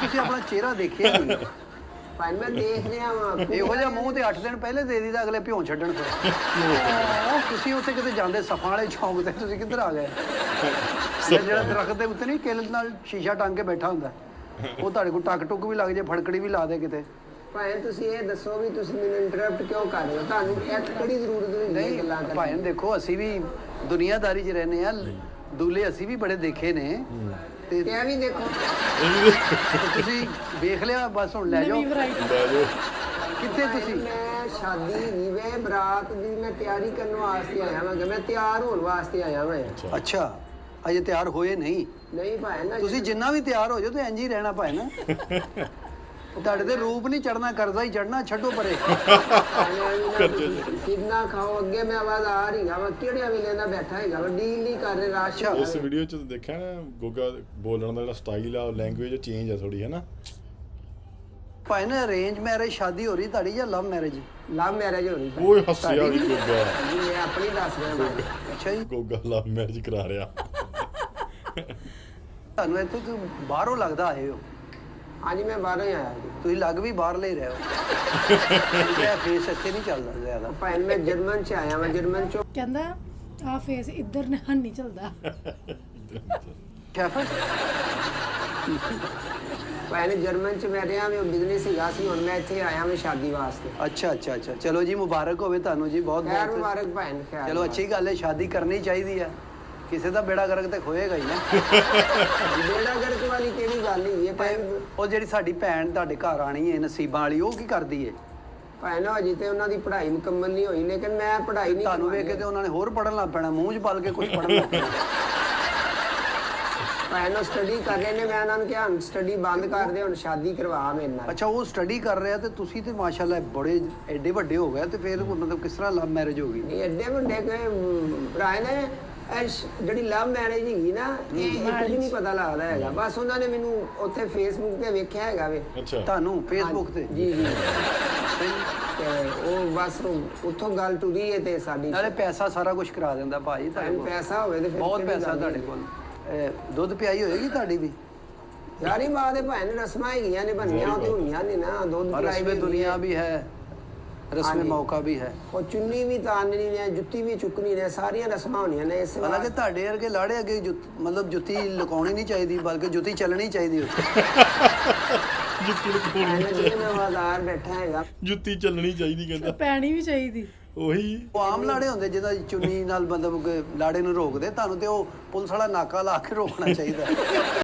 ਤੁਸੀਂ ਆਪਣਾ ਚਿਹਰਾ ਦੇਖਿਆ ਨਹੀਂ ਭਾਈ ਮੈਂ ਦੇਖ ਰਿਹਾ ਵਾਂ ਇਹੋ ਜਿਹਾ ਮੂੰਹ ਤੇ 8 ਦਿਨ ਪਹਿਲੇ ਦੇ ਦੀਦਾ ਅਗਲੇ ਭਿਉਂ ਛੱਡਣ ਫਿਰ ਤੁਸੀਂ ਉੱਥੇ ਕਿਤੇ ਜਾਂਦੇ ਸਫਾਂ ਵਾਲੇ ਚੌਂਕ ਤੇ ਤੁਸੀਂ ਕਿੱਧਰ ਆ ਗਏ ਜਿਹੜਾ ਦਰਖਤ ਦੇ ਉੱਤੇ ਨਹੀਂ ਕਿੱਲ ਨਾਲ ਸ਼ੀਸ਼ਾ ਟੰਗ ਕੇ ਬੈਠਾ ਹੁੰਦਾ ਉਹ ਤੁਹਾਡੇ ਕੋਲ ਟੱਕ ਟੁੱਕ ਵੀ ਲੱਗ ਜੇ ਫੜਕੜੀ ਵੀ ਲਾ ਦੇ ਕਿਤੇ ਭਾਈ ਤੁਸੀਂ ਇਹ ਦੱਸੋ ਵੀ ਤੁਸੀਂ ਮੈਨੂੰ ਇੰਟਰਰਪਟ ਕਿਉਂ ਕਰ ਰਹੇ ਹੋ ਤੁਹਾਨੂੰ ਇਹ ਕਿਹੜੀ ਜ਼ਰੂਰਤ ਨਹੀਂ ਗੱਲਾਂ ਕਰਨ ਭਾਈ ਦੇਖੋ ਅਸੀਂ ਵੀ ਦੁਨੀਆਦਾਰੀ 'ਚ ਰਹਿੰਦੇ ਆ ਦੂਲੇ ਅਸੀਂ ਵੀ ਬੜੇ ਦੇਖੇ ਨੇ ਤੇ ਇਹ ਵੀ ਦੇਖੋ ਤੁਸੀਂ ਵੇਖ ਲਿਆ ਬਸ ਹੁਣ ਲੈ ਜਾਓ ਕਿੱਥੇ ਤੁਸੀਂ ਮੈਂ ਸ਼ਾਦੀ ਹੈਗੀ ਵੇ ਬਰਾਤ ਦੀ ਮੈਂ ਤਿਆਰੀ ਕਰਨ ਵਾਸਤੇ ਆਇਆ ਵਾਂ ਮੈਂ ਤਿਆਰ ਹੋਣ ਵਾਸਤੇ ਆਇਆ ਵਾਂ ਅੱਛਾ ਅਜੇ ਤਿਆਰ ਹੋਏ ਨਹੀਂ ਨਹੀਂ ਭਾਈ ਨਾ ਤੁਸੀਂ ਜਿੰਨਾ ਵੀ ਤਿਆਰ ਹੋ ਜਾਓ ਤੇ ਇੰਜ ਹੀ ਰਹਿਣਾ ਭਾਈ ਨਾ ਤੁਹਾਡੇ ਤੇ ਰੂਪ ਨਹੀਂ ਚੜਨਾ ਕਰਜ਼ਾ ਹੀ ਚੜਨਾ ਛੱਡੋ ਪਰੇ ਕਿੰਨਾ ਖਾਓ ਅੱਗੇ ਮੈਂ ਆਵਾਜ਼ ਆ ਰਹੀ ਵਾ ਕਿਹੜੇ ਵੇਲੇ ਦਾ ਬੈਠਾ ਹੈਗਾ ਡੀਲ ਨਹੀਂ ਕਰ ਰਹੇ ਰਾਸ਼ ਇਸ ਵੀਡੀਓ ਚ ਦੇਖਿਆ ਨਾ ਗੋਗਾ ਬੋਲਣ ਦਾ ਜਿਹੜਾ ਸਟਾਈਲ ਆ ਲੈਂਗੁਏਜ ਚੇਂਜ ਆ ਥੋੜੀ ਹੈ ਨਾ ਭਾਈ ਨਾ ਅਰੇਂਜ ਮੈਰਿਜ ਸ਼ਾਦੀ ਹੋ ਰਹੀ ਤੁਹਾਡੀ ਜਾਂ ਲਵ ਮੈਰਿਜ ਲਵ ਮੈਰਿਜ ਹੋ ਰਹੀ ਓਏ ਹੱਸਿਆ ਵੀ ਗੋਗਾ ਜੀ ਮੈਂ ਆਪਣੀ ਦੱਸ ਰਿਹਾ ਅੱਛਾ ਜੀ ਗੋਗਾ ਲਵ ਮੈਰਿਜ ਕਰਾ ਰਿਹਾ ਤੁਹਾਨੂੰ ਇੱਥੋਂ ਤੋਂ ਬਾਹਰੋਂ ਲੱਗਦਾ ਆਏ ਹੋ ਹਾਂਜੀ ਮੈਂ ਬਾਹਰੋਂ ਹੀ ਆਇਆ ਜੀ ਤੁਸੀਂ ਲੱਗ ਵੀ ਬਾਹਰ ਲੈ ਰਹੇ ਹੋ ਇਹ ਫੇਸ ਇੱਥੇ ਨਹੀਂ ਚੱਲਦਾ ਜ਼ਿਆਦਾ ਭਾਈ ਮੈਂ ਜਰਮਨ ਚ ਆਇਆ ਮੈਂ ਜਰਮਨ ਚੋਂ ਕਹਿੰਦਾ ਆ ਫੇਸ ਇੱਧਰ ਨਹੀਂ ਚੱਲਦਾ ਸ਼ੈਫ ਭਾਈ ਨੇ ਜਰਮਨ ਚ ਮੈਂ ਰਿਹਾ ਮੈਂ ਬਿਜ਼ਨਸ ਸੀਗਾ ਸੀ ਹੁਣ ਮੈਂ ਇੱਥੇ ਆਇਆ ਮੈਂ ਸ਼ਾਦੀ ਵਾਸਤੇ ਅੱਛਾ ਅੱਛਾ ਅੱਛਾ ਚਲੋ ਜੀ ਮੁਬਾਰਕ ਹੋਵੇ ਤੁਹਾਨੂੰ ਜੀ ਬਹੁਤ ਖੈਰ ਬਹੁਤ ਮੁਬਾਰਕ ਭਾਈ ਨੂੰ ਖੈਰ ਚਲੋ ਅੱਛੀ ਗੱਲ ਹੈ ਸ਼ਾਦੀ ਕਰਨੀ ਚਾਹੀਦੀ ਹੈ ਕਿਸੇ ਦਾ ਬੇੜਾ ਗਰਕ ਤੇ ਖੋਏਗਾ ਹੀ ਨਾ ਬੇੜਾ ਗਰਕ ਵਾਲੀ ਕਿਹੜੀ ਗੱਲ ਹੀ ਹੈ ਭਾਈ ਉਹ ਜਿਹੜੀ ਸਾਡੀ ਭੈਣ ਤੁਹਾਡੇ ਘਰ ਆਣੀ ਹੈ ਨਸੀਬਾਂ ਵਾਲੀ ਉਹ ਕੀ ਕਰਦੀ ਹੈ ਭਾਈ ਨਾ ਅਜੇ ਤੇ ਉਹਨਾਂ ਦੀ ਪੜ੍ਹਾਈ ਮੁਕੰਮਲ ਨਹੀਂ ਹੋਈ ਲੇਕਿਨ ਮੈਂ ਪੜ੍ਹਾਈ ਨਹੀਂ ਤੁਹਾਨੂੰ ਵੇਖ ਕੇ ਤੇ ਉਹਨਾਂ ਨੇ ਹੋਰ ਪੜਨ ਲੱਗ ਪੈਣਾ ਮੂੰਹ 'ਚ ਪਲ ਕੇ ਕੁਝ ਪੜਨ ਲੱਗ ਪੈਣਾ ਭਾਈ ਨਾ ਸਟੱਡੀ ਕਰ ਰਹੇ ਨੇ ਮੈਂ ਉਹਨਾਂ ਨੂੰ ਕਿਹਾ ਸਟੱਡੀ ਬੰਦ ਕਰ ਦੇ ਹੁਣ ਸ਼ਾਦੀ ਕਰਵਾ ਮੇਰੇ ਨਾਲ ਅੱਛਾ ਉਹ ਸਟੱਡੀ ਕਰ ਰਿਹਾ ਤੇ ਤੁਸੀਂ ਤੇ ਮਾਸ਼ਾਅੱਲਾ ਬੜੇ ਐਡੇ ਵੱਡੇ ਹੋ ਗਏ ਤੇ ਫਿਰ ਮਤਲਬ ਕਿਸ ਤਰ੍ਹਾਂ ਲਵ ਮੈਰਿਜ ਹੋ ਗਈ ਇਹ ਐਡੇ ਵੱਡੇ ਕੋਈ ਭਰਾ ਨੇ ਜਿਹੜੀ ਲਵ ਮੈਰਿਜ ਹੈਗੀ ਨਾ ਇਹ ਇੱਕ ਵੀ ਨਹੀਂ ਪਤਾ ਲੱਗਦਾ ਹੈਗਾ ਬਸ ਉਹਨਾਂ ਨੇ ਮੈਨੂੰ ਉੱਥੇ ਫੇਸਬੁੱਕ ਤੇ ਵੇਖਿਆ ਹੈਗਾ ਵੇ ਅੱਛਾ ਤੁਹਾਨੂੰ ਫੇਸਬੁੱਕ ਤੇ ਜੀ ਜੀ ਤੇ ਉਹ ਬਸ ਉੱਥੋਂ ਗੱਲ ਟੁਰੀ ਹੈ ਤੇ ਸਾਡੀ ਨਾਲੇ ਪੈਸਾ ਸਾਰਾ ਕੁਝ ਕਰਾ ਦਿੰਦਾ ਭਾਈ ਤੁਹਾਡੇ ਕੋਲ ਪੈਸਾ ਹੋਵੇ ਤੇ ਫਿਰ ਬਹੁਤ ਕਿਹੜੀ ਪੈਸਾ ਗੱਲ ਤੁਹਾਡੇ ਕੋਲ ਦੁੱਧ ਪਿਆਈ ਹੋਏਗੀ ਤੁਹਾਡੀ ਵੀ ਯਾਰੀ ਮਾਂ ਦੇ ਭਾਈ ਨੇ ਰਸਮਾਂ ਹੈਗੀਆਂ ਨੇ ਬਣੀਆਂ ਉਹ ਤੇ ਹੁੰਦੀਆਂ ਨੇ ਨਾ ਦੁੱਧ ਪਿਲਾਈ ਰਸਮੇ ਦੁਨੀਆ ਵੀ ਹੈ ਰਸਮੇ ਮੌਕਾ ਵੀ ਹੈ ਉਹ ਚੁੰਨੀ ਵੀ ਤਾਨਣੀ ਨੇ ਜੁੱਤੀ ਵੀ ਚੁੱਕਣੀ ਨੇ ਸਾਰੀਆਂ ਰਸਮਾਂ ਹੋਣੀਆਂ ਨੇ ਇਸ ਹਾਲਾਂਕਿ ਤੁਹਾਡੇ ਵਰਗੇ ਲਾੜੇ ਅੱਗੇ ਮਤਲਬ ਜੁੱਤੀ ਲੁਕਾਉਣੀ ਨਹੀਂ ਚਾਹੀਦੀ ਬਲਕਿ ਜੁੱਤੀ ਚੱਲਣੀ ਚਾਹੀਦੀ ਉੱਥੇ ਜੁੱਤੀ ਲਗਾਉਣੀ ਵਾਰ ਮੈਂ ਬਾਜ਼ਾਰ ਬੈਠਾ ਹੈਗਾ ਜੁੱਤੀ ਚੱਲਣੀ ਚਾਹੀਦੀ ਕਹਿੰਦਾ ਪੈਣੀ ਵੀ ਚਾਹੀਦੀ ਉਹੀ ਉਹ ਆਮ ਲਾੜੇ ਹੁੰਦੇ ਜਿਹਦਾ ਚੁੰਨੀ ਨਾਲ ਮਤਲਬ ਲਾੜੇ ਨੂੰ ਰੋਕਦੇ ਤੁਹਾਨੂੰ ਤੇ ਉਹ ਪੁਲਿਸ ਵਾਲਾ ਨਾਕਾ ਲਾ ਕੇ ਰੋਕਣਾ ਚਾਹੀਦਾ